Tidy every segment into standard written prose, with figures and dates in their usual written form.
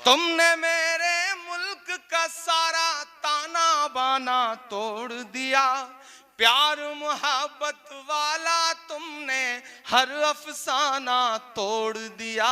तुमने मेरे मुल्क का सारा ताना बाना तोड़ दिया, प्यार मोहब्बत वाला तुमने हर अफसाना तोड़ दिया।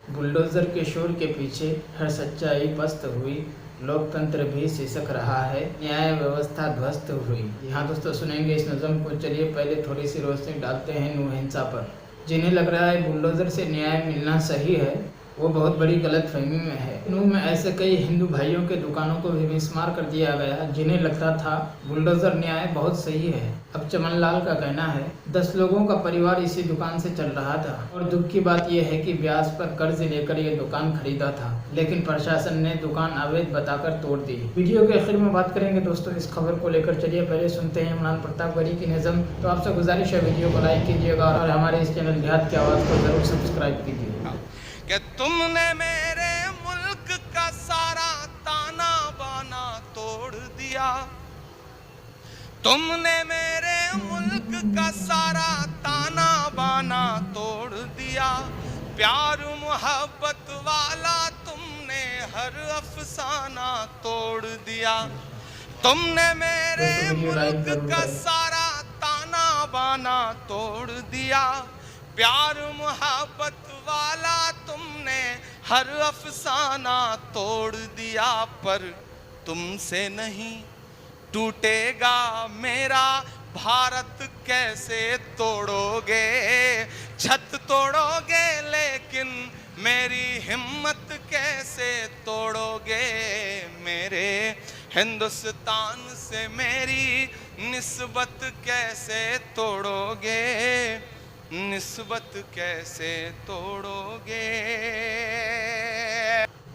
बुलडोजर के शोर के पीछे हर सच्चाई पस्त हुई, लोकतंत्र भी सिसक रहा है, न्याय व्यवस्था ध्वस्त हुई। यहाँ दोस्तों सुनेंगे इस नज़म को। चलिए पहले थोड़ी सी रोशनी डालते हैं नूह हिंसा पर। जिन्हें लग रहा है बुलडोजर से न्याय मिलना सही है, वो बहुत बड़ी गलतफहमी में है। नूह में ऐसे कई हिंदू भाइयों के दुकानों को भी मिसमार कर दिया गया, जिन्हें लगता था बुलडोजर न्याय बहुत सही है। अब चमन लाल का कहना है 10 लोगों का परिवार इसी दुकान से चल रहा था और दुख की बात यह है कि ब्याज पर कर्ज लेकर ये दुकान खरीदा था, लेकिन प्रशासन ने दुकान अवैध बताकर तोड़ दी। वीडियो के आखिर में बात करेंगे दोस्तों इस खबर को लेकर। चलिए पहले सुनते हैं इमरान प्रतापगढ़ी की नज़म। तो आपसे गुजारिश है वीडियो को लाइक कीजिएगा और हमारे इस चैनल देहात की आवाज़ को जरूर सब्सक्राइब कीजिए। कि तुमने मेरे मुल्क का सारा ताना बाना तोड़ दिया, तुमने मेरे मुल्क का सारा ताना बाना तोड़ दिया, प्यार मोहब्बत वाला तुमने हर अफसाना तोड़ दिया। तुमने मेरे मुल्क का सारा ताना बाना तोड़ दिया, प्यार मोहब्बत वाला तुमने हर अफसाना तोड़ दिया। पर तुमसे नहीं टूटेगा मेरा भारत, कैसे तोड़ोगे? छत तोड़ोगे लेकिन मेरी हिम्मत कैसे तोड़ोगे? मेरे हिंदुस्तान से मेरी निस्बत कैसे तोड़ोगे? निस्बत कैसे तोड़ोगे?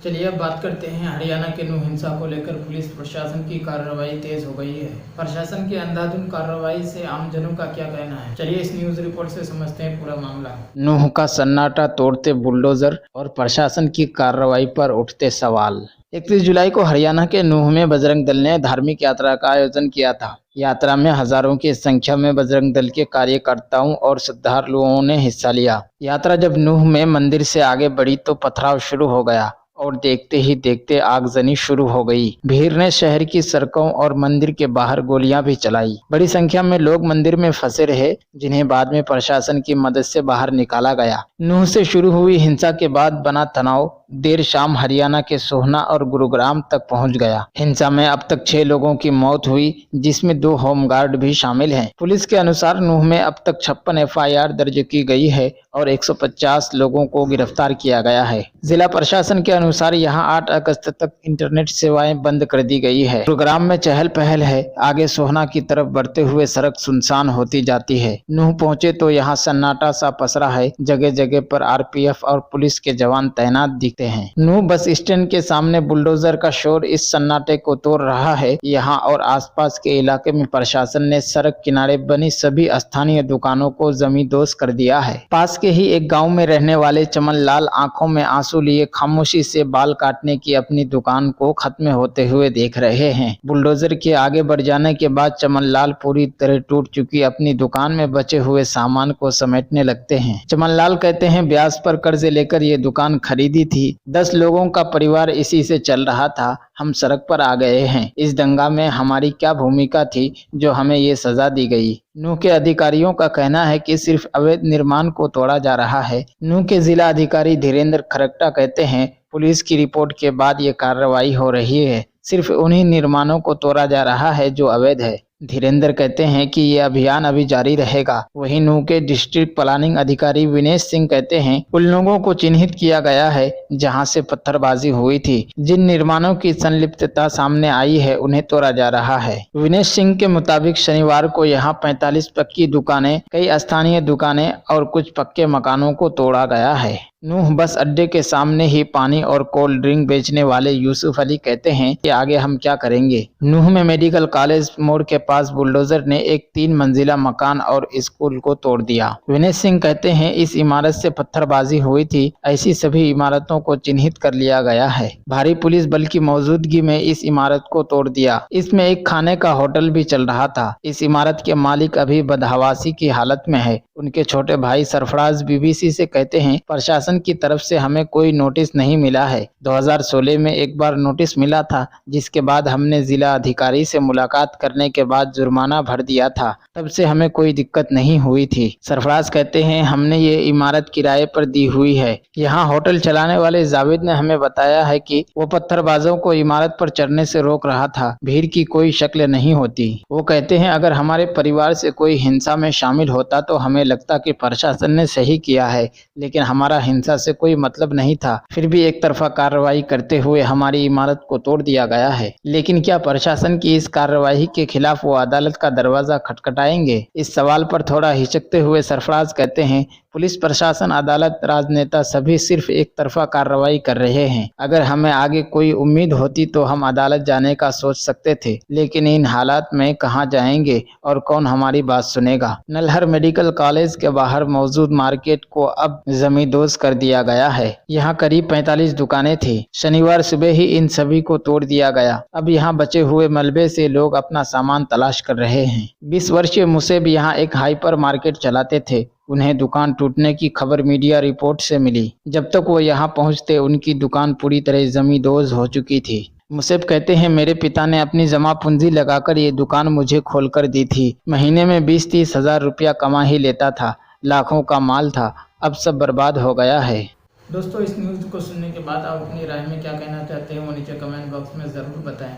चलिए अब बात करते हैं हरियाणा के नूह हिंसा को लेकर पुलिस प्रशासन की कार्रवाई तेज हो गई है। प्रशासन की अंधाधुंध कार्रवाई से आमजनों का क्या कहना है, चलिए इस न्यूज रिपोर्ट से समझते हैं पूरा मामला। नूह का सन्नाटा तोड़ते बुलडोजर और प्रशासन की कार्रवाई पर उठते सवाल। 31 जुलाई को हरियाणा के नूह में बजरंग दल ने धार्मिक यात्रा का आयोजन किया था। यात्रा में हजारों की संख्या में बजरंग दल के कार्यकर्ताओं और श्रद्धालुओं ने हिस्सा लिया। यात्रा जब नूह में मंदिर से आगे बढ़ी तो पथराव शुरू हो गया और देखते ही देखते आगजनी शुरू हो गई। भीड़ ने शहर की सड़कों और मंदिर के बाहर गोलियां भी चलाई। बड़ी संख्या में लोग मंदिर में फंसे रहे, जिन्हें बाद में प्रशासन की मदद से बाहर निकाला गया। नूह से शुरू हुई हिंसा के बाद बना तनाव देर शाम हरियाणा के सोहना और गुरुग्राम तक पहुंच गया। हिंसा में अब तक 6 लोगों की मौत हुई, जिसमें 2 होमगार्ड भी शामिल हैं। पुलिस के अनुसार नूह में अब तक 56 FIR दर्ज की गई है और 150 लोगों को गिरफ्तार किया गया है। जिला प्रशासन के अनुसार यहां 8 अगस्त तक इंटरनेट सेवाएं बंद कर दी गई है। गुरुग्राम में चहल पहल है, आगे सोहना की तरफ बढ़ते हुए सड़क सुनसान होती जाती है। नूह पहुंचे तो यहाँ सन्नाटा सा पसरा है, जगह जगह पर RPF और पुलिस के जवान तैनात दिखते हैं। नूह बस स्टैंड के सामने बुलडोजर का शोर इस सन्नाटे को तोड़ रहा है। यहाँ और आसपास के इलाके में प्रशासन ने सड़क किनारे बनी सभी स्थानीय दुकानों को जमींदोज कर दिया है। पास के ही एक गांव में रहने वाले चमन लाल आंखों में आंसू लिए खामोशी से बाल काटने की अपनी दुकान को खत्म होते हुए देख रहे हैं। बुलडोजर के आगे बढ़ जाने के बाद चमन लाल पूरी तरह टूट चुकी अपनी दुकान में बचे हुए सामान को समेटने लगते हैं। चमन लाल कहते हैं ब्याज पर कर्ज लेकर ये दुकान खरीदी थी, 10 लोगों का परिवार इसी से चल रहा था, हम सड़क पर आ गए हैं। इस दंगा में हमारी क्या भूमिका थी जो हमें ये सजा दी गई? नूह के अधिकारियों का कहना है कि सिर्फ अवैध निर्माण को तोड़ा जा रहा है। नूह के जिला अधिकारी धीरेन्द्र खरकटा कहते हैं पुलिस की रिपोर्ट के बाद ये कार्रवाई हो रही है, सिर्फ उन्हीं निर्माणों को तोड़ा जा रहा है जो अवैध है। धीरेन्द्र कहते हैं कि ये अभियान अभी जारी रहेगा। वहीं नूह के डिस्ट्रिक्ट प्लानिंग अधिकारी विनेश सिंह कहते हैं उन लोगों को चिन्हित किया गया है जहां से पत्थरबाजी हुई थी। जिन निर्माणों की संलिप्तता सामने आई है उन्हें तोड़ा जा रहा है। विनेश सिंह के मुताबिक शनिवार को यहां 45 पक्की दुकानें, कई स्थानीय दुकानें और कुछ पक्के मकानों को तोड़ा गया है। नूह बस अड्डे के सामने ही पानी और कोल्ड ड्रिंक बेचने वाले यूसुफ अली कहते हैं कि आगे हम क्या करेंगे। नूह में मेडिकल कॉलेज मोड़ के पास बुलडोजर ने एक 3 मंजिला मकान और स्कूल को तोड़ दिया। विनेश सिंह कहते हैं इस इमारत से पत्थरबाजी हुई थी, ऐसी सभी इमारतों को चिन्हित कर लिया गया है। भारी पुलिस बल की मौजूदगी में इस इमारत को तोड़ दिया। इसमें एक खाने का होटल भी चल रहा था। इस इमारत के मालिक अभी बदहवासी की हालत में है। उनके छोटे भाई सरफराज BBC से कहते हैं प्रशासन प्रशासन की तरफ से हमें कोई नोटिस नहीं मिला है। 2016 में एक बार नोटिस मिला था, जिसके बाद हमने जिला अधिकारी से मुलाकात करने के बाद जुर्माना भर दिया था। तब से हमें कोई दिक्कत नहीं हुई थी। सरफराज कहते हैं, हमने ये इमारत किराए पर दी हुई है। यहाँ होटल चलाने वाले जावेद ने हमें बताया है कि वो पत्थरबाजों को इमारत पर चढ़ने से रोक रहा था। भीड़ की कोई शक्ल नहीं होती। वो कहते हैं, अगर हमारे परिवार से कोई हिंसा में शामिल होता तो हमें लगता कि प्रशासन ने सही किया है, लेकिन हमारा हिंसा से कोई मतलब नहीं था। फिर भी एक तरफा कार्रवाई करते हुए हमारी इमारत को तोड़ दिया गया है। लेकिन क्या प्रशासन की इस कार्रवाई के खिलाफ वो अदालत का दरवाजा खटखटाएंगे? इस सवाल पर थोड़ा हिचकते हुए सरफराज कहते हैं, पुलिस प्रशासन, अदालत, राजनेता सभी सिर्फ एक तरफा कार्रवाई कर रहे हैं। अगर हमें आगे कोई उम्मीद होती तो हम अदालत जाने का सोच सकते थे, लेकिन इन हालात में कहां जाएंगे और कौन हमारी बात सुनेगा। नल्हर मेडिकल कॉलेज के बाहर मौजूद मार्केट को अब जमींदोज कर दिया गया है। यहाँ करीब 45 दुकानें थी। शनिवार सुबह ही इन सभी को तोड़ दिया गया। अब यहाँ बचे हुए मलबे से लोग अपना सामान तलाश कर रहे हैं। 20 वर्षीय मुसेब यहाँ एक हाइपर मार्केट चलाते थे। उन्हें दुकान टूटने की खबर मीडिया रिपोर्ट से मिली। जब तक वो यहाँ पहुँचते उनकी दुकान पूरी तरह जमींदोज हो चुकी थी। मुसेब कहते हैं, मेरे पिता ने अपनी जमा पूंजी लगाकर ये दुकान मुझे खोलकर दी थी। महीने में 20-30 हजार रुपया कमा ही लेता था। लाखों का माल था, अब सब बर्बाद हो गया है। दोस्तों, इस न्यूज़ को सुनने के बाद आप अपनी राय में क्या कहना चाहते हैं वो नीचे कमेंट बॉक्स में ज़रूर बताएं।